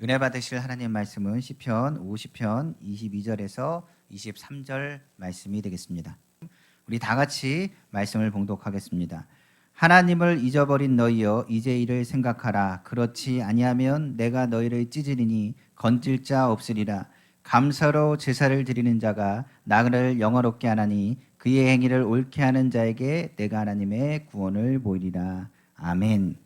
은혜 받으실 하나님 말씀은 시편 50편 22절에서 23절 말씀이 되겠습니다. 우리 다 같이 말씀을 봉독하겠습니다. 하나님을 잊어버린 너희여 이제 이를 생각하라. 그렇지 아니하면 내가 너희를 찢으리니 건질 자 없으리라. 감사로 제사를 드리는 자가 나를 영화롭게 하나니 그의 행위를 옳게 하는 자에게 내가 하나님의 구원을 보이리라. 아멘.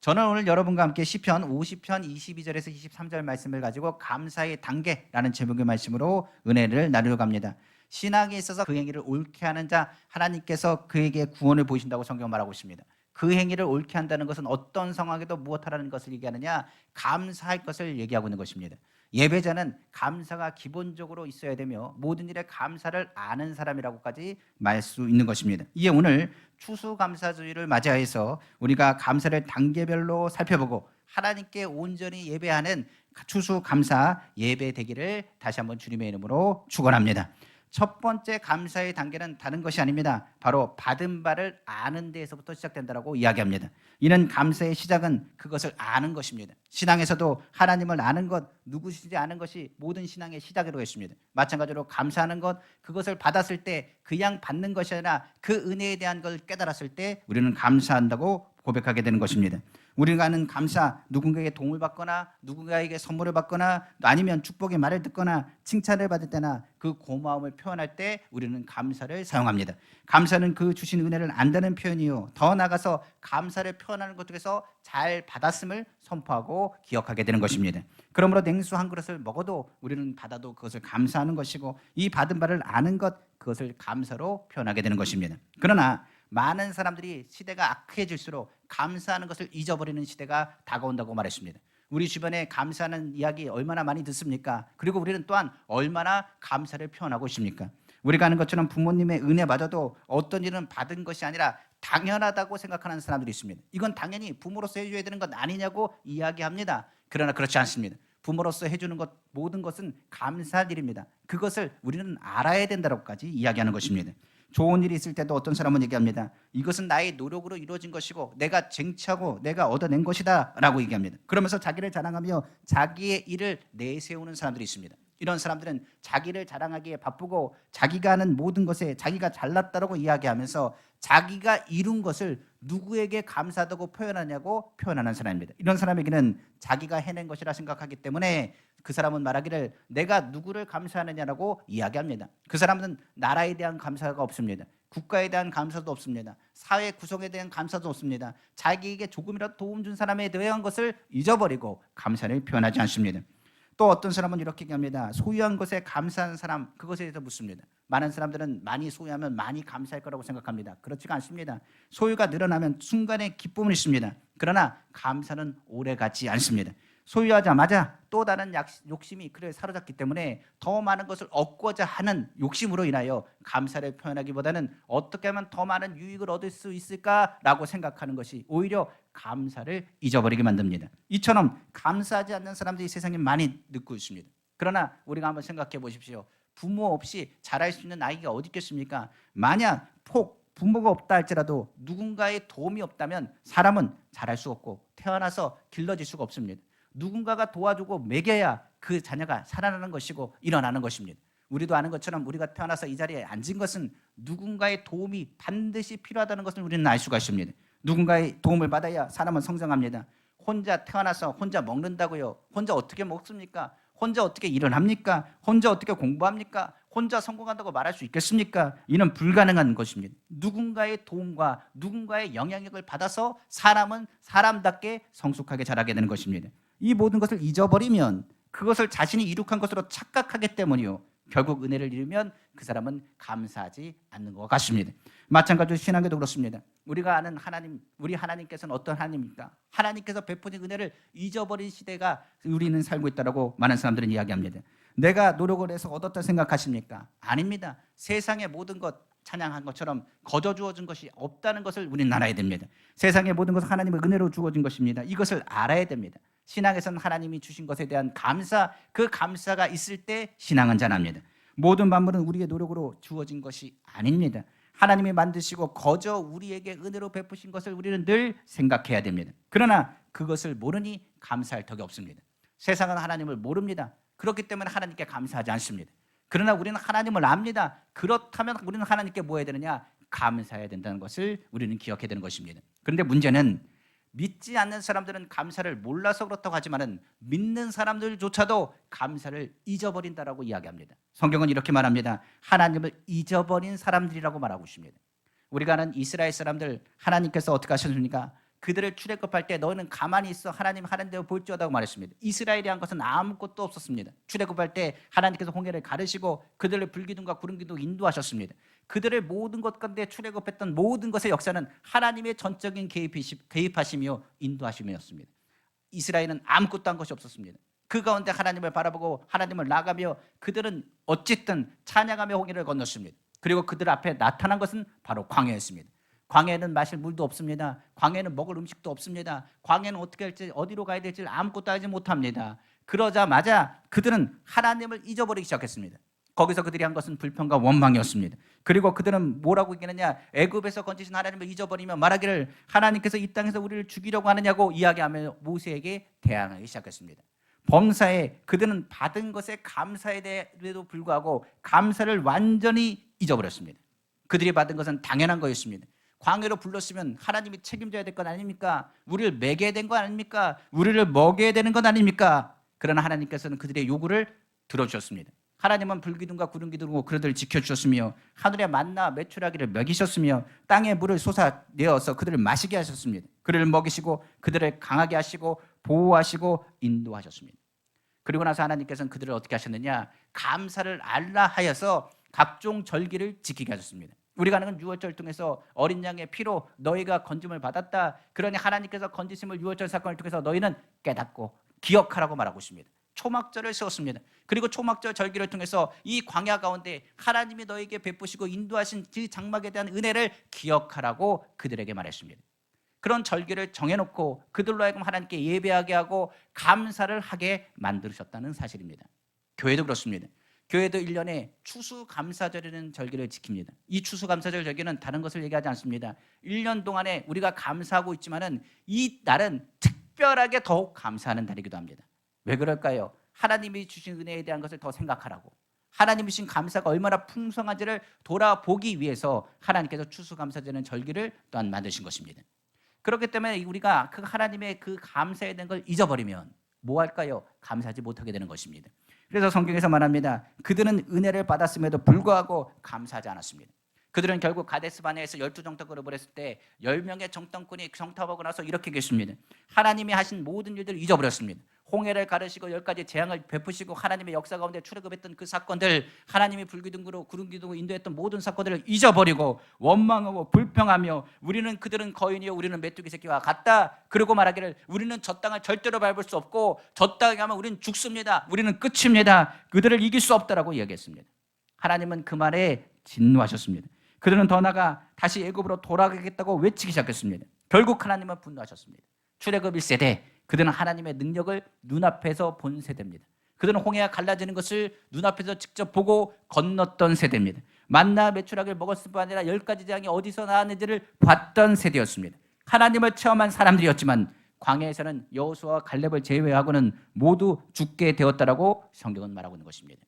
저는 오늘 여러분과 함께 시편 50편 22절에서 23절 말씀을 가지고 감사의 단계라는 제목의 말씀으로 은혜를 나누려고 합니다. 신앙에 있어서 그 행위를 옳게 하는 자 하나님께서 그에게 구원을 보이신다고 성경 말하고 있습니다. 그 행위를 옳게 한다는 것은 어떤 상황에도 무엇하라는 것을 얘기하느냐? 감사할 것을 얘기하고 있는 것입니다. 예배자는 감사가 기본적으로 있어야 되며 모든 일에 감사를 아는 사람이라고까지 말 수 있는 것입니다. 이에 오늘 추수감사주의를 맞이해서 우리가 감사를 단계별로 살펴보고 하나님께 온전히 예배하는 추수감사 예배 되기를 다시 한번 주님의 이름으로 축원합니다. 첫 번째 감사의 단계는 다른 것이 아닙니다. 바로 받은 바를 아는 데에서부터 시작된다고 이야기합니다. 이는 감사의 시작은 그것을 아는 것입니다. 신앙에서도 하나님을 아는 것, 누구시지 아는 것이 모든 신앙의 시작이라고 했습니다. 마찬가지로 감사하는 것, 그것을 받았을 때 그냥 받는 것이 아니라 그 은혜에 대한 걸 깨달았을 때 우리는 감사한다고 고백하게 되는 것입니다. 우리가 하는 감사, 누군가에게 도움을 받거나 누군가에게 선물을 받거나 아니면 축복의 말을 듣거나 칭찬을 받을 때나 그 고마움을 표현할 때 우리는 감사를 사용합니다. 감사는 그 주신 은혜를 안다는 표현이요, 더 나아가서 감사를 표현하는 것 중에서 잘 받았음을 선포하고 기억하게 되는 것입니다. 그러므로 냉수 한 그릇을 먹어도 우리는 받아도 그것을 감사하는 것이고, 이 받은 바를 아는 것, 그것을 감사로 표현하게 되는 것입니다. 그러나 많은 사람들이 시대가 악해질수록 감사하는 것을 잊어버리는 시대가 다가온다고 말했습니다. 우리 주변에 감사하는 이야기 얼마나 많이 듣습니까? 그리고 우리는 또한 얼마나 감사를 표현하고 있습니까? 우리가 아는 것처럼 부모님의 은혜마저도 어떤 일은 받은 것이 아니라 당연하다고 생각하는 사람들이 있습니다. 이건 당연히 부모로서 해줘야 되는 것 아니냐고 이야기합니다. 그러나 그렇지 않습니다. 부모로서 해주는 것, 모든 것은 감사할 일입니다. 그것을 우리는 알아야 된다고까지 이야기하는 것입니다. 좋은 일이 있을 때도 어떤 사람은 얘기합니다. 이것은 나의 노력으로 이루어진 것이고 내가 쟁취하고 내가 얻어낸 것이다 라고 얘기합니다. 그러면서 자기를 자랑하며 자기의 일을 내세우는 사람들이 있습니다. 이런 사람들은 자기를 자랑하기에 바쁘고 자기가 하는 모든 것에 자기가 잘났다고 이야기하면서 자기가 이룬 것을 누구에게 감사하다고 표현하냐고 표현하는 사람입니다. 이런 사람에게는 자기가 해낸 것이라 생각하기 때문에 그 사람은 말하기를 내가 누구를 감사하느냐라고 이야기합니다. 그 사람은 나라에 대한 감사가 없습니다. 국가에 대한 감사도 없습니다. 사회 구성에 대한 감사도 없습니다. 자기에게 조금이라도 도움 준 사람에 대한 것을 잊어버리고 감사를 표현하지 않습니다. 또 어떤 사람은 이렇게 얘기합니다. 소유한 것에 감사하는 사람, 그것에 대해서 묻습니다. 많은 사람들은 많이 소유하면 많이 감사할 거라고 생각합니다. 그렇지가 않습니다. 소유가 늘어나면 순간의 기쁨은 있습니다. 그러나 감사는 오래가지 않습니다. 소유하자마자 또 다른 욕심이 그를 사로잡기 때문에 더 많은 것을 얻고자 하는 욕심으로 인하여 감사를 표현하기보다는 어떻게 하면 더 많은 유익을 얻을 수 있을까라고 생각하는 것이 오히려 감사를 잊어버리게 만듭니다. 이처럼 감사하지 않는 사람들이 세상에 많이 듣고 있습니다. 그러나 우리가 한번 생각해 보십시오. 부모 없이 자랄 수 있는 아이가 어디 있겠습니까? 만약 부모가 없다 할지라도 누군가의 도움이 없다면 사람은 자랄 수 없고 태어나서 길러질 수가 없습니다. 누군가가 도와주고 먹여야 그 자녀가 살아나는 것이고 일어나는 것입니다. 우리도 아는 것처럼 우리가 태어나서 이 자리에 앉은 것은 누군가의 도움이 반드시 필요하다는 것을 우리는 알 수가 있습니다. 누군가의 도움을 받아야 사람은 성장합니다. 혼자 태어나서 혼자 먹는다고요? 혼자 어떻게 먹습니까? 혼자 어떻게 일어납니까? 혼자 어떻게 공부합니까? 혼자 성공한다고 말할 수 있겠습니까? 이는 불가능한 것입니다. 누군가의 도움과 누군가의 영향력을 받아서 사람은 사람답게 성숙하게 자라게 되는 것입니다. 이 모든 것을 잊어버리면 그것을 자신이 이룩한 것으로 착각하기 때문이요, 결국 은혜를 잃으면 그 사람은 감사하지 않는 것 같습니다. 마찬가지로 신앙에도 그렇습니다. 우리가 아는 하나님, 우리 하나님께서는 어떤 하나님입니까? 하나님께서 베푸신 은혜를 잊어버린 시대가 우리는 살고 있다고 많은 사람들은 이야기합니다. 내가 노력을 해서 얻었다 생각하십니까? 아닙니다. 세상의 모든 것 찬양한 것처럼 거저 주어진 것이 없다는 것을 우리는 알아야 됩니다. 세상의 모든 것은 하나님의 은혜로 주어진 것입니다. 이것을 알아야 됩니다. 신앙에서는 하나님이 주신 것에 대한 감사, 그 감사가 있을 때 신앙은 자랍니다. 모든 만물은 우리의 노력으로 주어진 것이 아닙니다. 하나님이 만드시고 거저 우리에게 은혜로 베푸신 것을 우리는 늘 생각해야 됩니다. 그러나 그것을 모르니 감사할 덕이 없습니다. 세상은 하나님을 모릅니다. 그렇기 때문에 하나님께 감사하지 않습니다. 그러나 우리는 하나님을 압니다. 그렇다면 우리는 하나님께 뭐 해야 되느냐? 감사해야 된다는 것을 우리는 기억해야 되는 것입니다. 그런데 문제는 믿지 않는 사람들은 감사를 몰라서 그렇다고 하지만은 믿는 사람들조차도 감사를 잊어버린다라고 이야기합니다. 성경은 이렇게 말합니다. 하나님을 잊어버린 사람들이라고 말하고 있습니다. 우리가 아는 이스라엘 사람들, 하나님께서 어떻게 하셨습니까? 그들을 출애굽할 때 너희는 가만히 있어 하나님 하는 대로 볼지어다고 말했습니다. 이스라엘이 한 것은 아무것도 없었습니다. 출애굽할 때 하나님께서 홍해를 가르시고 그들을 불기둥과 구름기둥 인도하셨습니다. 그들의 모든 것 가운데 출애굽했던 모든 것의 역사는 하나님의 전적인 개입하시며 인도하심이었습니다. 이스라엘은 아무것도 한 것이 없었습니다. 그 가운데 하나님을 바라보고 하나님을 나가며 그들은 어쨌든 찬양하며 홍해를 건넜습니다. 그리고 그들 앞에 나타난 것은 바로 광야였습니다. 광야에는 마실 물도 없습니다. 광야에는 먹을 음식도 없습니다. 광야는 어떻게 할지 어디로 가야 될지 아무것도 알지 못합니다. 그러자마자 그들은 하나님을 잊어버리기 시작했습니다. 거기서 그들이 한 것은 불평과 원망이었습니다. 그리고 그들은 뭐라고 얘기하느냐? 애굽에서 건지신 하나님을 잊어버리며 말하기를 하나님께서 이 땅에서 우리를 죽이려고 하느냐고 이야기하며 모세에게 대항하기 시작했습니다. 범사에 그들은 받은 것에 감사에도 불구하고 감사를 완전히 잊어버렸습니다. 그들이 받은 것은 당연한 거였습니다. 광야로 불렀으면 하나님이 책임져야 될 것 아닙니까? 우리를 먹여야 된 거 아닙니까? 우리를 먹여야 되는 것 아닙니까? 그러나 하나님께서는 그들의 요구를 들어주셨습니다. 하나님은 불기둥과 구름기둥으로 그들을 지켜주셨으며 하늘의 만나 메추라기를 먹이셨으며 땅의 물을 솟아내어서 그들을 마시게 하셨습니다. 그들을 먹이시고 그들을 강하게 하시고 보호하시고 인도하셨습니다. 그리고 나서 하나님께서는 그들을 어떻게 하셨느냐? 감사를 알라 하여서 각종 절기를 지키게 하셨습니다. 우리가 아는 유월절 통해서 어린 양의 피로 너희가 건짐을 받았다. 그러니 하나님께서 건지심을 유월절 사건을 통해서 너희는 깨닫고 기억하라고 말하고 있습니다. 초막절을 세웠습니다. 그리고 초막절 절기를 통해서 이 광야 가운데 하나님이 너에게 베푸시고 인도하신 그 장막에 대한 은혜를 기억하라고 그들에게 말했습니다. 그런 절기를 정해놓고 그들로 하여금 하나님께 예배하게 하고 감사를 하게 만드셨다는 사실입니다. 교회도 그렇습니다. 교회도 1년에 추수감사절이라는 절기를 지킵니다. 이 추수감사절 절기는 다른 것을 얘기하지 않습니다. 1년 동안에 우리가 감사하고 있지만은 이 날은 특별하게 더욱 감사하는 날이기도 합니다. 왜 그럴까요? 하나님이 주신 은혜에 대한 것을 더 생각하라고, 하나님이 주신 감사가 얼마나 풍성한지를 돌아보기 위해서 하나님께서 추수감사절이라는 절기를 또한 만드신 것입니다. 그렇기 때문에 우리가 그 하나님의 그 감사에 대한 걸 잊어버리면 뭐 할까요? 감사하지 못하게 되는 것입니다. 그래서 성경에서 말합니다. 그들은 은혜를 받았음에도 불구하고 감사하지 않았습니다. 그들은 결국 가데스바네에서 12정탐꾼을 보냈을 때 10명의 정탐꾼이 정탐하고 나서 이렇게 계십니다. 하나님이 하신 모든 일들을 잊어버렸습니다. 홍해를 가르시고 10가지 재앙을 베푸시고 하나님의 역사 가운데 출애굽했던 그 사건들, 하나님이 불기둥으로 구름기둥으로 인도했던 모든 사건들을 잊어버리고 원망하고 불평하며 그들은 거인이요 우리는 메뚜기 새끼와 같다. 그리고 말하기를 우리는 저 땅을 절대로 밟을 수 없고 저 땅에 가면 우리는 죽습니다. 우리는 끝입니다. 그들을 이길 수 없다라고 이야기했습니다. 하나님은 그 말에 진노하셨습니다. 그들은 더 나아가 다시 애굽으로 돌아가겠다고 외치기 시작했습니다. 결국 하나님은 분노하셨습니다. 출애굽 1세대, 그들은 하나님의 능력을 눈앞에서 본 세대입니다. 그들은 홍해가 갈라지는 것을 눈앞에서 직접 보고 건넜던 세대입니다. 만나 메추라기를 먹었을 뿐 아니라 10가지 재앙이 어디서 나왔는지를 봤던 세대였습니다. 하나님을 체험한 사람들이었지만 광야에서는 여호수아와 갈렙을 제외하고는 모두 죽게 되었다라고 성경은 말하고 있는 것입니다.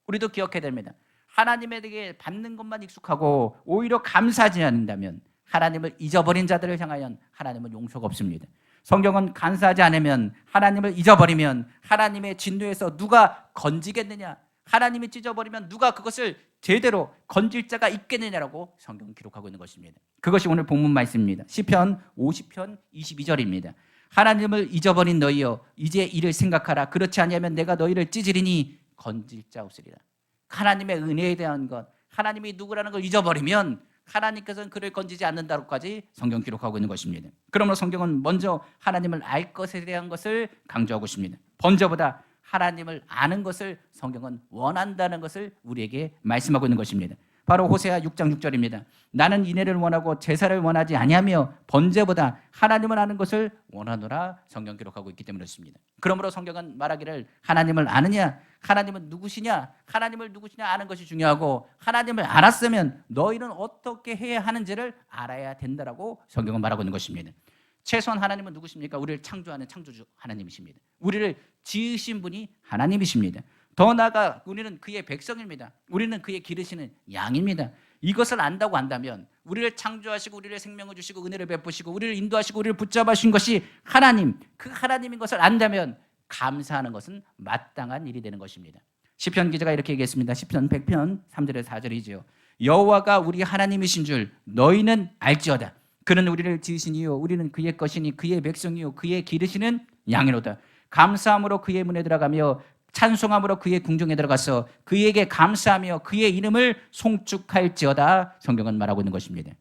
우리도 기억해야 됩니다. 하나님에게 받는 것만 익숙하고 오히려 감사하지 않는다면 하나님을 잊어버린 자들을 향하여 하나님은 용서가 없습니다. 성경은 감사하지 않으면, 하나님을 잊어버리면 하나님의 진노에서 누가 건지겠느냐, 하나님이 찢어버리면 누가 그것을 제대로 건질 자가 있겠느냐라고 성경은 기록하고 있는 것입니다. 그것이 오늘 본문 말씀입니다. 시편 50편 22절입니다. 하나님을 잊어버린 너희여 이제 이를 생각하라. 그렇지 아니하면 내가 너희를 찢으리니 건질 자 없으리라. 하나님의 은혜에 대한 것, 하나님이 누구라는 걸 잊어버리면 하나님께서는 그를 건지지 않는다고까지 성경 기록하고 있는 것입니다. 그러므로 성경은 먼저 하나님을 알 것에 대한 것을 강조하고 있습니다. 번제보다 하나님을 아는 것을 성경은 원한다는 것을 우리에게 말씀하고 있는 것입니다. 바로 호세아 6장 6절입니다. 나는 인애를 원하고 제사를 원하지 아니하며 번제보다 하나님을 아는 것을 원하노라. 성경 기록하고 있기 때문에 그렇습니다. 그러므로 성경은 말하기를 하나님을 아느냐, 하나님은 누구시냐, 하나님을 누구시냐 아는 것이 중요하고 하나님을 알았으면 너희는 어떻게 해야 하는지를 알아야 된다라고 성경은 말하고 있는 것입니다. 최소한 하나님은 누구십니까? 우리를 창조하는 창조주 하나님이십니다. 우리를 지으신 분이 하나님이십니다. 더 나아가 우리는 그의 백성입니다. 우리는 그의 기르시는 양입니다. 이것을 안다고 한다면 우리를 창조하시고 우리를 생명을 주시고 은혜를 베푸시고 우리를 인도하시고 우리를 붙잡아 주신 것이 하나님, 그 하나님인 것을 안다면 감사하는 것은 마땅한 일이 되는 것입니다. 시편 기자가 이렇게 얘기했습니다. 시편 100편 3절에서 4절이죠. 여호와가 우리 하나님이신 줄 너희는 알지어다. 그는 우리를 지으시니요 우리는 그의 것이니 그의 백성이요 그의 기르시는 양이로다. 감사함으로 그의 문에 들어가며 찬송함으로 그의 궁중에 들어가서 그에게 감사하며 그의 이름을 송축할지어다. 성경은 말하고 있는 것입니다.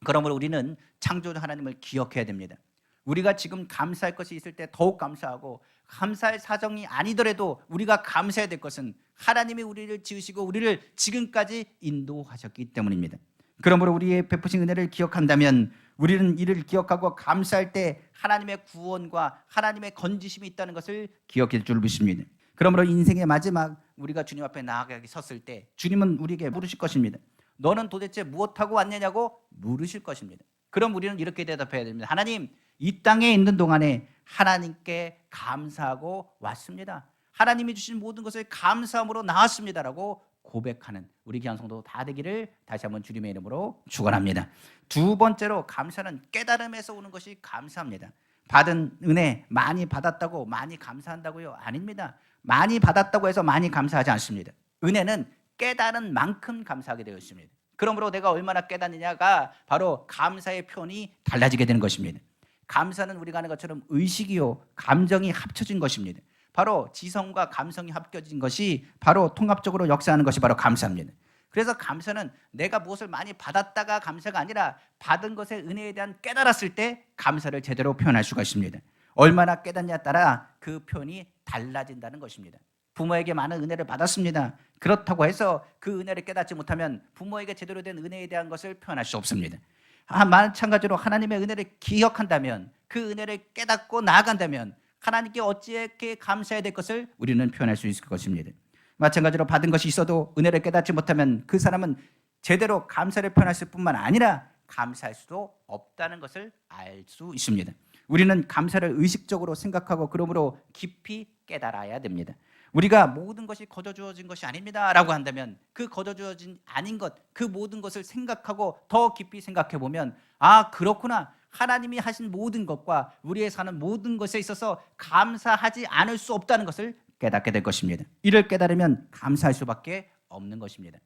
그러므로 우리는 창조주 하나님을 기억해야 됩니다. 우리가 지금 감사할 것이 있을 때 더욱 감사하고, 감사할 사정이 아니더라도 우리가 감사해야 될 것은 하나님이 우리를 지으시고 우리를 지금까지 인도하셨기 때문입니다. 그러므로 우리의 베푸신 은혜를 기억한다면 우리는 이를 기억하고 감사할 때 하나님의 구원과 하나님의 건지심이 있다는 것을 기억할 줄 믿습니다. 그러므로 인생의 마지막 우리가 주님 앞에 나아가게 섰을 때 주님은 우리에게 물으실 것입니다. 너는 도대체 무엇하고 왔느냐고 물으실 것입니다. 그럼 우리는 이렇게 대답해야 됩니다. 하나님, 이 땅에 있는 동안에 하나님께 감사하고 왔습니다. 하나님이 주신 모든 것을 감사함으로 나왔습니다라고 고백하는 우리 귀한 성도 다 되기를 다시 한번 주님의 이름으로 축원합니다. 두 번째로 감사는 깨달음에서 오는 것이 감사합니다. 받은 은혜 많이 받았다고 많이 감사한다고요? 아닙니다. 많이 받았다고 해서 많이 감사하지 않습니다. 은혜는 깨달은 만큼 감사하게 되어 있습니다. 그러므로 내가 얼마나 깨닫느냐가 바로 감사의 표현이 달라지게 되는 것입니다. 감사는 우리가 하는 것처럼 의식이요 감정이 합쳐진 것입니다. 바로 지성과 감성이 합쳐진 것이 바로 통합적으로 역사하는 것이 바로 감사입니다. 그래서 감사는 내가 무엇을 많이 받았다가 감사가 아니라 받은 것의 은혜에 대한 깨달았을 때 감사를 제대로 표현할 수가 있습니다. 얼마나 깨닫냐에 따라 그 표현이 달라진다는 것입니다. 부모에게 많은 은혜를 받았습니다. 그렇다고 해서 그 은혜를 깨닫지 못하면 부모에게 제대로 된 은혜에 대한 것을 표현할 수 없습니다. 마찬가지로 하나님의 은혜를 기억한다면, 그 은혜를 깨닫고 나아간다면 하나님께 어찌게 감사해야 될 것을 우리는 표현할 수 있을 것입니다. 마찬가지로 받은 것이 있어도 은혜를 깨닫지 못하면 그 사람은 제대로 감사를 표현할 뿐만 아니라 감사할 수도 없다는 것을 알 수 있습니다. 우리는 감사를 의식적으로 생각하고 그러므로 깊이 깨달아야 됩니다. 우리가 모든 것이 거저 주어진 것이 아닙니다 라고 한다면 그 거저 주어진 아닌 것, 그 모든 것을 생각하고 더 깊이 생각해 보면 아, 그렇구나, 하나님이 하신 모든 것과 우리의 사는 모든 것에 있어서 감사하지 않을 수 없다는 것을 깨닫게 될 것입니다. 이를 깨달으면 감사할 수밖에 없는 것입니다.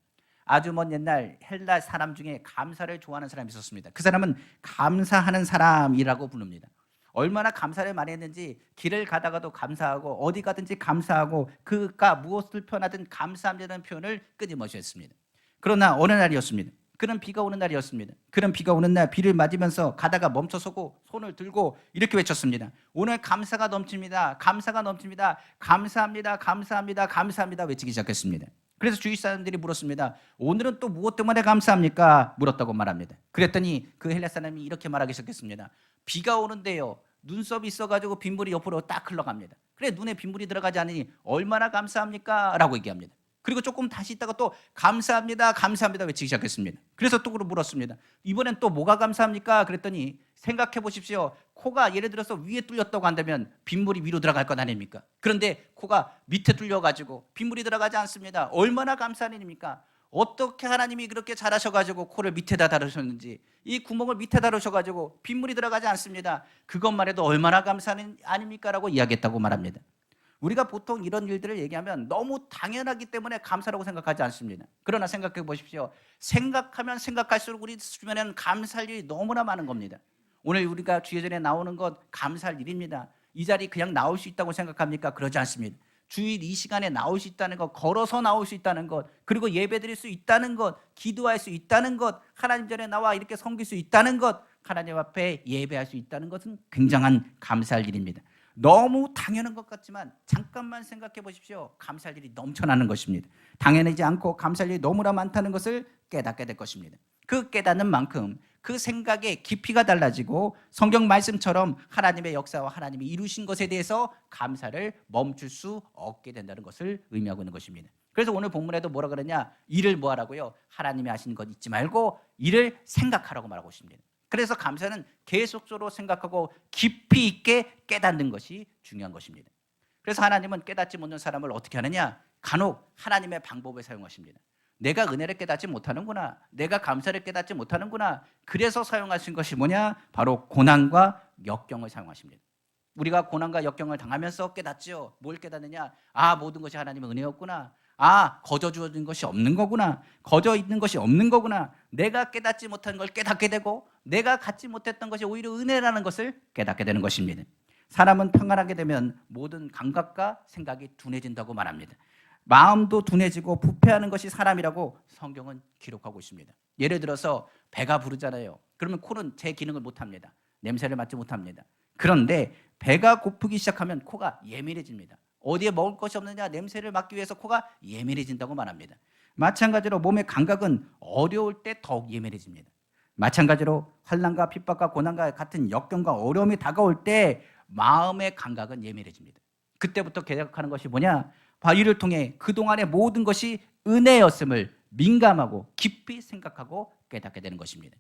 아주 먼 옛날 헬라 사람 중에 감사를 좋아하는 사람이 있었습니다. 그 사람은 감사하는 사람이라고 부릅니다. 얼마나 감사를 많이 했는지 길을 가다가도 감사하고 어디 가든지 감사하고 그가 무엇을 표현하든 감사합니다라는 표현을 끊임없이 했습니다. 그러나 어느 날이었습니다. 그는 비가 오는 날이었습니다. 그는 비가 오는 날 비를 맞으면서 가다가 멈춰서고 손을 들고 이렇게 외쳤습니다. 오늘 감사가 넘칩니다. 감사가 넘칩니다. 감사합니다. 감사합니다. 감사합니다. 외치기 시작했습니다. 그래서 주위 사람들이 물었습니다. 오늘은 또 무엇 때문에 감사합니까? 물었다고 말합니다. 그랬더니 그 헬라 사람이 이렇게 말하기 시작했습니다. 비가 오는데요, 눈썹이 있어가지고 빗물이 옆으로 딱 흘러갑니다. 그래, 눈에 빗물이 들어가지 않으니 얼마나 감사합니까? 라고 얘기합니다. 그리고 조금 다시 있다가 또 감사합니다, 감사합니다 외치기 시작했습니다. 그래서 또 물었습니다. 이번엔 또 뭐가 감사합니까? 그랬더니 생각해 보십시오. 코가 예를 들어서 위에 뚫렸다고 한다면 빗물이 위로 들어갈 것 아닙니까? 그런데 코가 밑에 뚫려가지고 빗물이 들어가지 않습니다. 얼마나 감사한 일입니까? 어떻게 하나님이 그렇게 잘하셔가지고 코를 밑에다 다루셨는지, 이 구멍을 밑에 다루셔가지고 빗물이 들어가지 않습니다. 그것만 해도 얼마나 감사한 아닙니까? 라고 이야기했다고 말합니다. 우리가 보통 이런 일들을 얘기하면 너무 당연하기 때문에 감사라고 생각하지 않습니다. 그러나 생각해 보십시오. 생각하면 생각할수록 우리 주변에는 감사할 일이 너무나 많은 겁니다. 오늘 우리가 주예전에 나오는 것 감사할 일입니다. 이 자리 그냥 나올 수 있다고 생각합니까? 그러지 않습니다. 주일 이 시간에 나올 수 있다는 것, 걸어서 나올 수 있다는 것, 그리고 예배 드릴 수 있다는 것, 기도할 수 있다는 것, 하나님 전에 나와 이렇게 섬길 수 있다는 것, 하나님 앞에 예배할 수 있다는 것은 굉장한 감사할 일입니다. 너무 당연한 것 같지만 잠깐만 생각해 보십시오. 감사할 일이 넘쳐나는 것입니다. 당연하지 않고 감사할 일이 너무나 많다는 것을 깨닫게 될 것입니다. 그 깨닫는 만큼 그 생각의 깊이가 달라지고 성경 말씀처럼 하나님의 역사와 하나님이 이루신 것에 대해서 감사를 멈출 수 없게 된다는 것을 의미하고 있는 것입니다. 그래서 오늘 본문에도 뭐라 그러냐? 일을 뭐 하라고요? 하나님이 하신 것 잊지 말고 일을 생각하라고 말하고 있습니다. 그래서 감사는 계속적으로 생각하고 깊이 있게 깨닫는 것이 중요한 것입니다. 그래서 하나님은 깨닫지 못하는 사람을 어떻게 하느냐? 간혹 하나님의 방법을 사용하십니다. 내가 은혜를 깨닫지 못하는구나, 내가 감사를 깨닫지 못하는구나, 그래서 사용하신 것이 뭐냐? 바로 고난과 역경을 사용하십니다. 우리가 고난과 역경을 당하면서 깨닫지요. 뭘 깨닫느냐? 모든 것이 하나님의 은혜였구나. 거저 주어진 것이 없는 거구나. 거저 있는 것이 없는 거구나. 내가 깨닫지 못한 걸 깨닫게 되고, 내가 갖지 못했던 것이 오히려 은혜라는 것을 깨닫게 되는 것입니다. 사람은 평안하게 되면 모든 감각과 생각이 둔해진다고 말합니다. 마음도 둔해지고 부패하는 것이 사람이라고 성경은 기록하고 있습니다. 예를 들어서 배가 부르잖아요. 그러면 코는 제 기능을 못합니다. 냄새를 맡지 못합니다. 그런데 배가 고프기 시작하면 코가 예민해집니다. 어디에 먹을 것이 없느냐, 냄새를 맡기 위해서 코가 예민해진다고 말합니다. 마찬가지로 몸의 감각은 어려울 때 더욱 예민해집니다. 마찬가지로 환난과 핍박과 고난과 같은 역경과 어려움이 다가올 때 마음의 감각은 예민해집니다. 그때부터 계획하는 것이 뭐냐? 이를 통해 그동안의 모든 것이 은혜였음을 민감하고 깊이 생각하고 깨닫게 되는 것입니다.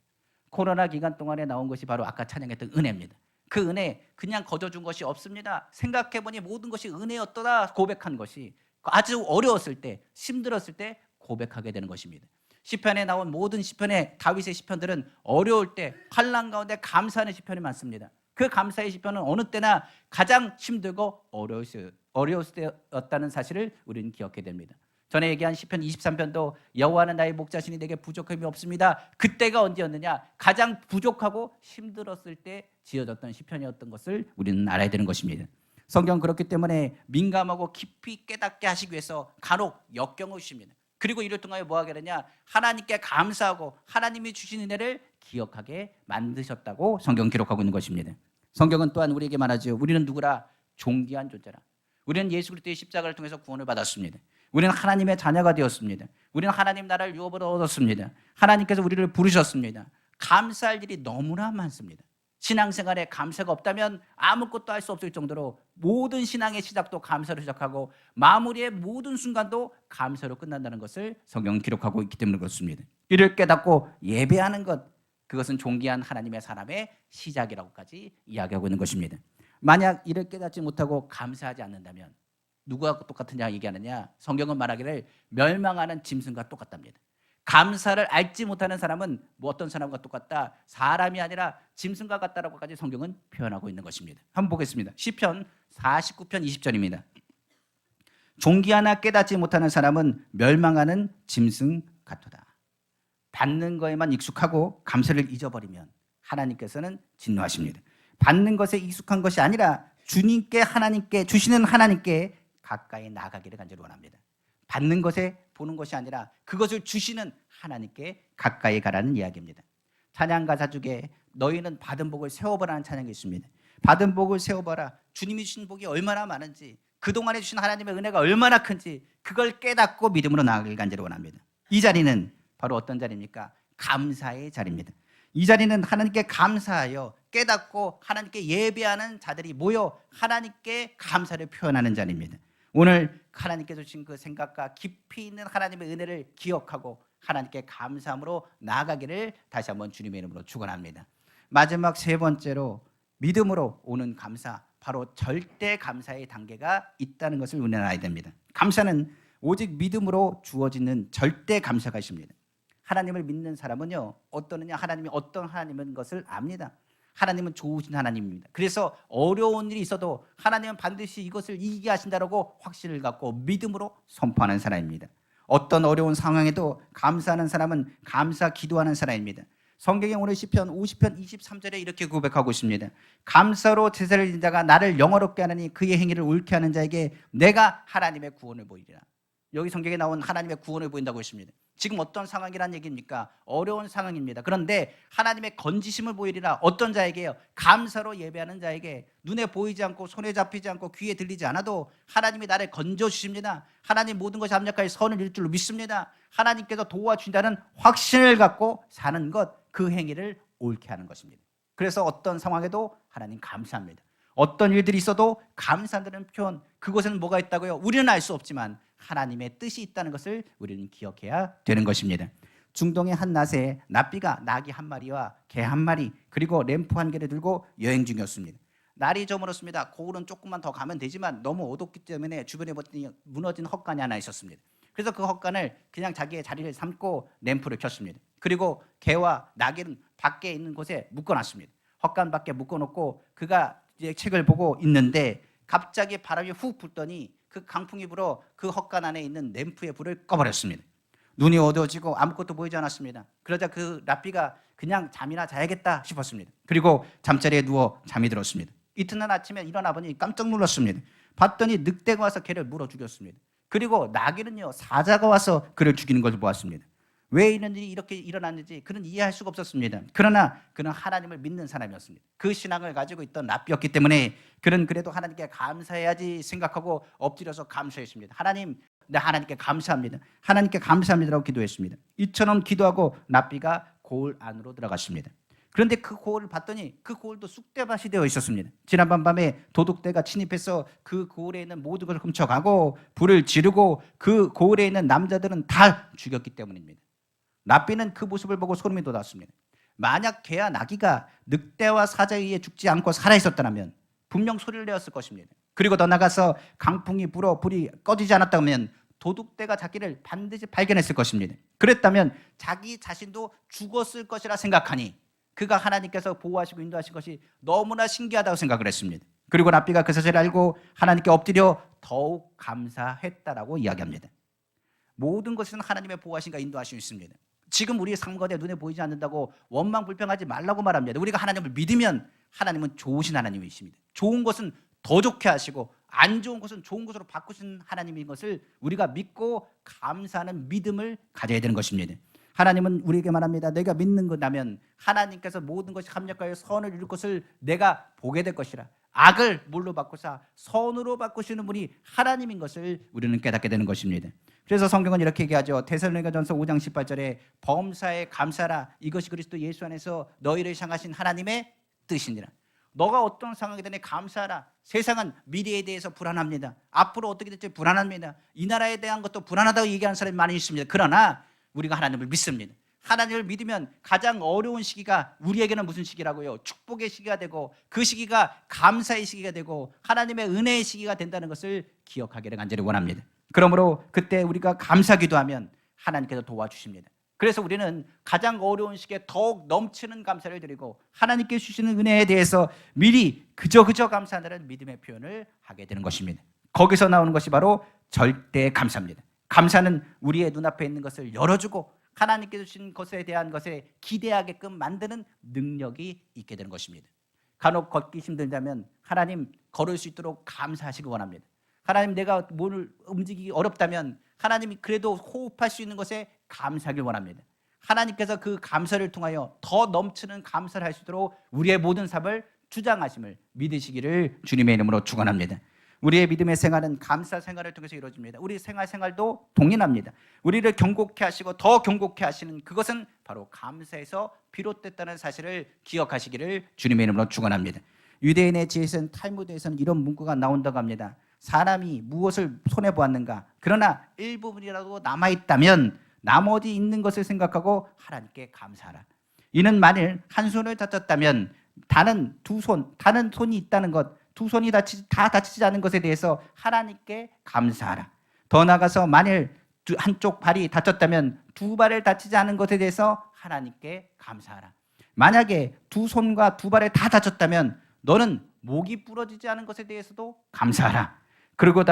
코로나 기간 동안에 나온 것이 바로 아까 찬양했던 은혜입니다. 그 은혜 그냥 거저 준 것이 없습니다. 생각해보니 모든 것이 은혜였더라 고백한 것이 아주 어려웠을 때, 힘들었을 때 고백하게 되는 것입니다. 시편에 나온 모든 시편의 다윗의 시편들은 어려울 때 환난 가운데 감사하는 시편이 많습니다. 그 감사의 시편은 어느 때나 가장 힘들고 어려웠을 때였다는 사실을 우리는 기억해야 됩니다. 전에 얘기한 시편 23편도 여호와는 나의 목자시니 내게 부족함이 없습니다. 그때가 언제였느냐? 가장 부족하고 힘들었을 때 지어졌던 시편이었던 것을 우리는 알아야 되는 것입니다. 성경은 그렇기 때문에 민감하고 깊이 깨닫게 하시기 위해서 간혹 역경을 주십니다. 그리고 이를 통하여 뭐 하게 되냐? 하나님께 감사하고 하나님이 주신 은혜를 기억하게 만드셨다고 성경은 기록하고 있는 것입니다. 성경은 또한 우리에게 말하죠. 우리는 누구라? 존귀한 존재라. 우리는 예수 그리스도의 십자가를 통해서 구원을 받았습니다. 우리는 하나님의 자녀가 되었습니다. 우리는 하나님 나라를 유업으로 얻었습니다. 하나님께서 우리를 부르셨습니다. 감사할 일이 너무나 많습니다. 신앙생활에 감사가 없다면 아무것도 할 수 없을 정도로 모든 신앙의 시작도 감사로 시작하고 마무리의 모든 순간도 감사로 끝난다는 것을 성경은 기록하고 있기 때문에 그렇습니다. 이를 깨닫고 예배하는 것, 그것은 존귀한 하나님의 사람의 시작이라고까지 이야기하고 있는 것입니다. 만약 이를 깨닫지 못하고 감사하지 않는다면 누구와 똑같으냐 얘기하느냐? 성경은 말하기를 멸망하는 짐승과 똑같답니다. 감사를 알지 못하는 사람은 뭐 어떤 사람과 똑같다? 사람이 아니라 짐승과 같다라고까지 성경은 표현하고 있는 것입니다. 한번 보겠습니다. 시편 49편 20절입니다. 존귀하나 깨닫지 못하는 사람은 멸망하는 짐승 같도다. 받는 거에만 익숙하고 감사를 잊어버리면 하나님께서는 진노하십니다. 받는 것에 익숙한 것이 아니라 주님께 하나님께 주시는 하나님께 가까이 나가기를 간절히 원합니다. 받는 것에 보는 것이 아니라 그것을 주시는 하나님께 가까이 가라는 이야기입니다. 찬양 가사 중에 너희는 받은 복을 세워보라는 찬양이 있습니다. 받은 복을 세워보라. 주님이 주신 복이 얼마나 많은지, 그동안에 주신 하나님의 은혜가 얼마나 큰지 그걸 깨닫고 믿음으로 나아가길 간절히 원합니다. 이 자리는 바로 어떤 자리입니까? 감사의 자리입니다. 이 자리는 하나님께 감사하여 깨닫고 하나님께 예배하는 자들이 모여 하나님께 감사를 표현하는 자리입니다. 오늘 하나님께서 주신 그 생각과 깊이 있는 하나님의 은혜를 기억하고 하나님께 감사함으로 나아가기를 다시 한번 주님의 이름으로 축원합니다. 마지막 세 번째로 믿음으로 오는 감사, 바로 절대 감사의 단계가 있다는 것을 우리는 알아야 됩니다. 감사는 오직 믿음으로 주어지는 절대 감사가 있습니다. 하나님을 믿는 사람은요, 어떠느냐? 하나님이 어떤 하나님인 것을 압니다. 하나님은 좋으신 하나님입니다. 그래서 어려운 일이 있어도 하나님은 반드시 이것을 이기게 하신다라고 확신을 갖고 믿음으로 선포하는 사람입니다. 어떤 어려운 상황에도 감사하는 사람은 감사 기도하는 사람입니다. 성경에 오늘 시편 50편 23절에 이렇게 고백하고 있습니다. 감사로 제사를 지는 자가 나를 영화롭게 하느니 그의 행위를 옳게 하는 자에게 내가 하나님의 구원을 보이리라. 여기 성경에 나온 하나님의 구원을 보인다고 했습니다. 지금 어떤 상황이란 얘기입니까? 어려운 상황입니다. 그런데 하나님의 건지심을 보이리라. 어떤 자에게요? 감사로 예배하는 자에게. 눈에 보이지 않고 손에 잡히지 않고 귀에 들리지 않아도 하나님이 나를 건져주십니다. 하나님 모든 것이 합력하여 선을 이룰 줄로 믿습니다. 하나님께서 도와준다는 확신을 갖고 사는 것, 그 행위를 옳게 하는 것입니다. 그래서 어떤 상황에도 하나님 감사합니다. 어떤 일들이 있어도 감사한다는 표현, 그것은 뭐가 있다고요? 우리는 알 수 없지만 하나님의 뜻이 있다는 것을 우리는 기억해야 되는 것입니다. 중동의 한 낫에 납비가 나귀 한 마리와 개 한 마리 그리고 램프 한 개를 들고 여행 중이었습니다. 날이 저물었습니다. 고을은 조금만 더 가면 되지만 너무 어둡기 때문에 주변에 무너진 헛간이 하나 있었습니다. 그래서 그 헛간을 그냥 자기의 자리를 삼고 램프를 켰습니다. 그리고 개와 나귀는 밖에 있는 곳에 묶어놨습니다. 헛간 밖에 묶어놓고 그가 이제 책을 보고 있는데 갑자기 바람이 훅 불더니 그 강풍이 불어 그 헛간 안에 있는 램프의 불을 꺼버렸습니다. 눈이 어두워지고 아무것도 보이지 않았습니다. 그러자 그 랍비가 그냥 잠이나 자야겠다 싶었습니다. 그리고 잠자리에 누워 잠이 들었습니다. 이튿날 아침에 일어나 보니 깜짝 놀랐습니다. 봤더니 늑대가 와서 개를 물어 죽였습니다. 그리고 나귀는요 사자가 와서 그를 죽이는 것을 보았습니다. 왜 이런 일이 이렇게 일어났는지 그는 이해할 수가 없었습니다. 그러나 그는 하나님을 믿는 사람이었습니다. 그 신앙을 가지고 있던 랍비였기 때문에 그는 그래도 하나님께 감사해야지 생각하고 엎드려서 감사했습니다. 하나님, 네, 하나님께 감사합니다. 하나님께 감사합니다라고 기도했습니다. 이처럼 기도하고 랍비가 고을 안으로 들어갔습니다. 그런데 그 고을을 봤더니 그 고을도 쑥대밭이 되어 있었습니다. 지난밤 밤에 도둑대가 침입해서 그 고을에 있는 모든 것을 훔쳐가고 불을 지르고 그 고을에 있는 남자들은 다 죽였기 때문입니다. 랍비는 그 모습을 보고 소름이 돋았습니다. 만약 개와 나귀가 늑대와 사자에 의해 죽지 않고 살아있었다면 분명 소리를 내었을 것입니다. 그리고 더 나가서 강풍이 불어 불이 꺼지지 않았다면 도둑대가 자기를 반드시 발견했을 것입니다. 그랬다면 자기 자신도 죽었을 것이라 생각하니 그가 하나님께서 보호하시고 인도하신 것이 너무나 신기하다고 생각을 했습니다. 그리고 랍비가 그 사실을 알고 하나님께 엎드려 더욱 감사했다라고 이야기합니다. 모든 것은 하나님의 보호하심과 인도하심이 있습니다. 지금 우리의 삶 가운데 눈에 보이지 않는다고 원망 불평하지 말라고 말합니다. 우리가 하나님을 믿으면 하나님은 좋으신 하나님이십니다. 좋은 것은 더 좋게 하시고 안 좋은 것은 좋은 것으로 바꾸신 하나님인 것을 우리가 믿고 감사하는 믿음을 가져야 되는 것입니다. 하나님은 우리에게 말합니다. 내가 믿는 거라면 하나님께서 모든 것이 합력하여 선을 이룰 것을 내가 보게 될 것이라. 악을 뭘로 바꾸사 선으로 바꾸시는 분이 하나님인 것을 우리는 깨닫게 되는 것입니다. 그래서 성경은 이렇게 얘기하죠. 데살로니가전서 5장 18절에 범사에 감사라. 이것이 그리스도 예수 안에서 너희를 향하신 하나님의 뜻이니라. 너가 어떤 상황이 되니 감사하라. 세상은 미래에 대해서 불안합니다. 앞으로 어떻게 될지 불안합니다. 이 나라에 대한 것도 불안하다고 얘기하는 사람이 많이 있습니다. 그러나 우리가 하나님을 믿습니다. 하나님을 믿으면 가장 어려운 시기가 우리에게는 무슨 시기라고요? 축복의 시기가 되고 그 시기가 감사의 시기가 되고 하나님의 은혜의 시기가 된다는 것을 기억하기를 간절히 원합니다. 그러므로 그때 우리가 감사기도 하면 하나님께서 도와주십니다. 그래서 우리는 가장 어려운 시기에 더욱 넘치는 감사를 드리고 하나님께 주시는 은혜에 대해서 미리 그저 감사하는 믿음의 표현을 하게 되는 것입니다. 거기서 나오는 것이 바로 절대 감사입니다. 감사는 우리의 눈앞에 있는 것을 열어주고 하나님께 주신 것에 대한 것에 기대하게끔 만드는 능력이 있게 되는 것입니다. 간혹 걷기 힘들다면 하나님 걸을 수 있도록 감사하시기 원합니다. 하나님 내가 몸을 움직이기 어렵다면 하나님이 그래도 호흡할 수 있는 것에 감사하길 원합니다. 하나님께서 그 감사를 통하여 더 넘치는 감사를 할 수 있도록 우리의 모든 삶을 주장하심을 믿으시기를 주님의 이름으로 축원합니다. 우리의 믿음의 생활은 감사 생활을 통해서 이루어집니다. 우리 생활도 동일합니다. 우리를 경고케 하시고 더 경고케 하시는 그것은 바로 감사에서 비롯됐다는 사실을 기억하시기를 주님의 이름으로 축원합니다. 유대인의 지혜에서는 탈무드에서는 이런 문구가 나온다고 합니다. 사람이 무엇을 손해보았는가? 그러나 일부분이라도 남아있다면 나머지 있는 것을 생각하고 하나님께 감사하라. 이는 만일 한 손을 다쳤다면 다른 손이 있다는 것, 두 손이 다 다치지 않은 것에 대해서 하나님께 감사하라. 더 나아가서 만일 한쪽 발이 다쳤다면 두 발을 다치지 않은 것에 대해서 하나님께 감사하라. 만약에 두 손과 두 발을 다 다쳤다면 너는 목이 부러지지 않은 것에 대해서도 감사하라. 그리고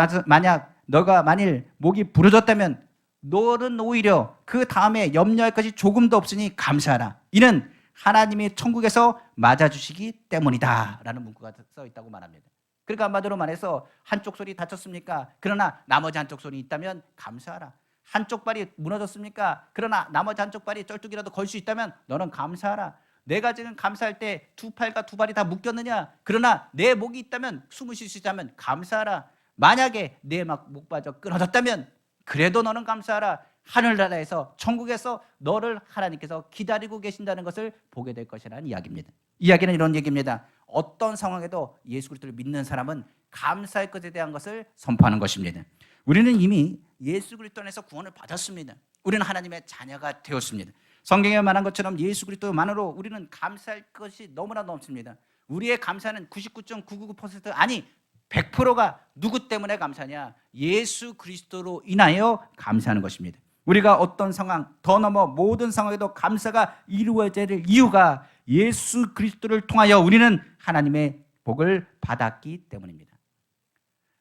만일 목이 부러졌다면 너는 오히려 그 다음에 염려할 것이 조금도 없으니 감사하라. 이는 하나님의 천국에서 맞아주시기 때문이다 라는 문구가 써 있다고 말합니다. 그러니까 한마디로 말해서 한쪽 손이 다쳤습니까? 그러나 나머지 한쪽 손이 있다면 감사하라. 한쪽 발이 무너졌습니까? 그러나 나머지 한쪽 발이 쩔뚝이라도 걸 수 있다면 너는 감사하라. 내가 지금 감사할 때 두 팔과 두 발이 다 묶였느냐? 그러나 내 목이 있다면 숨을 쉴 수 있다면 감사하라. 만약에 내 목 빠져 끊어졌다면 그래도 너는 감사하라. 하늘나라에서 천국에서 너를 하나님께서 기다리고 계신다는 것을 보게 될 것이라는 이야기입니다. 이야기는 이런 얘기입니다. 어떤 상황에도 예수 그리스도를 믿는 사람은 감사의 것에 대한 것을 선포하는 것입니다. 우리는 이미 예수 그리스도 안에서 구원을 받았습니다. 우리는 하나님의 자녀가 되었습니다. 성경에 말한 것처럼 예수 그리스도만으로 우리는 감사할 것이 너무나 넘칩니다. 우리의 감사는 99.999% 아니 100%가 누구 때문에 감사냐? 예수 그리스도로 인하여 감사하는 것입니다. 우리가 어떤 상황, 더 넘어 모든 상황에도 감사가 이루어져야 될 이유가 예수 그리스도를 통하여 우리는 하나님의 복을 받았기 때문입니다.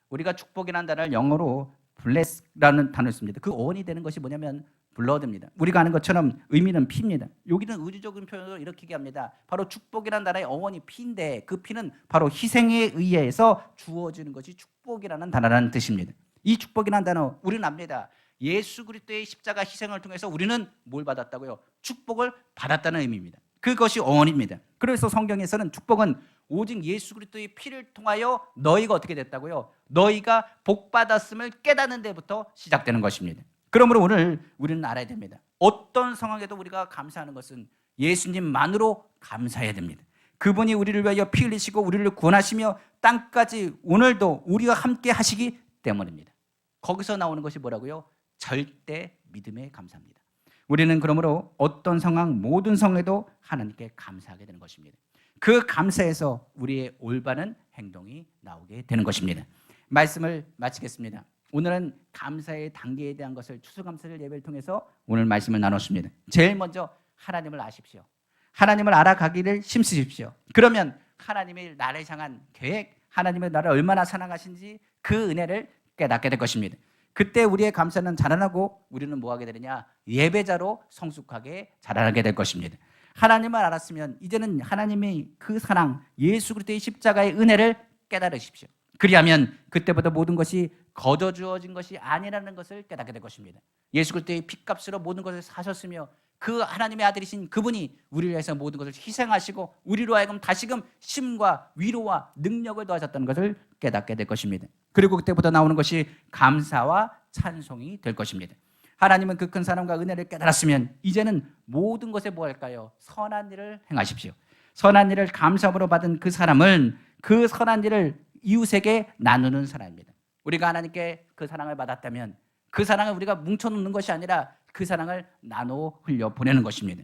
우리가 축복이라는 단어를 영어로 bless라는 단어를 씁니다. 그 어원이 되는 것이 뭐냐면 블러드입니다. 우리가 아는 것처럼 의미는 피입니다. 여기는 의지적인 표현으로 이렇게 얘기합니다. 바로 축복이라는 단어의 어원이 피인데 그 피는 바로 희생에 의해서 주어지는 것이 축복이라는 단어라는 뜻입니다. 이 축복이라는 단어 우리는 압니다. 예수 그리스도의 십자가 희생을 통해서 우리는 뭘 받았다고요? 축복을 받았다는 의미입니다. 그것이 어원입니다. 그래서 성경에서는 축복은 오직 예수 그리스도의 피를 통하여 너희가 어떻게 됐다고요? 너희가 복 받았음을 깨닫는 데부터 시작되는 것입니다. 그러므로 오늘 우리는 알아야 됩니다. 어떤 상황에도 우리가 감사하는 것은 예수님만으로 감사해야 됩니다. 그분이 우리를 위하여 피 흘리시고 우리를 구원하시며 땅까지 오늘도 우리와 함께 하시기 때문입니다. 거기서 나오는 것이 뭐라고요? 절대 믿음의 감사입니다. 우리는 그러므로 어떤 상황, 모든 상황에도 하나님께 감사하게 되는 것입니다. 그 감사에서 우리의 올바른 행동이 나오게 되는 것입니다. 말씀을 마치겠습니다. 오늘은 감사의 단계에 대한 것을 추수감사절 예배를 통해서 오늘 말씀을 나눴습니다. 제일 먼저 하나님을 아십시오. 하나님을 알아가기를 힘쓰십시오. 그러면 하나님의 나를 향한 계획, 하나님의 나를 얼마나 사랑하신지 그 은혜를 깨닫게 될 것입니다. 그때 우리의 감사는 자라나고 우리는 뭐 하게 되느냐? 예배자로 성숙하게 자라나게 될 것입니다. 하나님을 알았으면 이제는 하나님의 그 사랑, 예수 그리스도의 십자가의 은혜를 깨달으십시오. 그리하면 그때부터 모든 것이 거저 주어진 것이 아니라는 것을 깨닫게 될 것입니다. 예수 그리스도의 핏값으로 모든 것을 사셨으며 그 하나님의 아들이신 그분이 우리를 위해서 모든 것을 희생하시고 우리로 하여금 다시금 힘과 위로와 능력을 더하셨다는 것을 깨닫게 될 것입니다. 그리고 그때부터 나오는 것이 감사와 찬송이 될 것입니다. 하나님은 그 큰 사랑과 은혜를 깨달았으면 이제는 모든 것에 뭐 할까요? 선한 일을 행하십시오. 선한 일을 감사함으로 받은 그 사람은 그 선한 일을 이웃에게 나누는 사람입니다. 우리가 하나님께 그 사랑을 받았다면 그 사랑을 우리가 뭉쳐놓는 것이 아니라 그 사랑을 나눠 흘려 보내는 것입니다.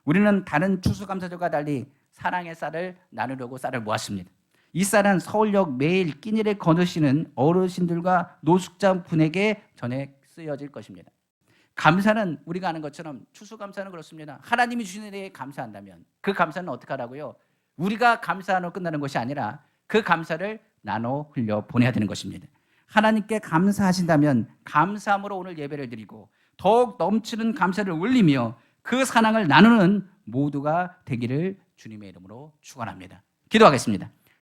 우리는 다른 추수감사절과 달리 사랑의 쌀을 나누려고 쌀을 모았습니다. 이 쌀은 서울역 매일 끼니를 거두시는 어르신들과 노숙자분에게 전해 쓰여질 것입니다. 감사는 우리가 아는 것처럼 추수감사는 그렇습니다. 하나님이 주시는 데에 감사한다면 그 감사는 어떻게 하라고요? 우리가 감사하러 끝나는 것이 아니라 그 감사를 나눠 흘려 보내야 되는 것입니다. 하나님께 감사하신다면 감사함으로 오늘 예배를 드리고 더욱 넘치는 감사를 올리며 그 사랑을 나누는 모두가 되기를 주님의 이름으로 축원합니다. 기도하겠습니다.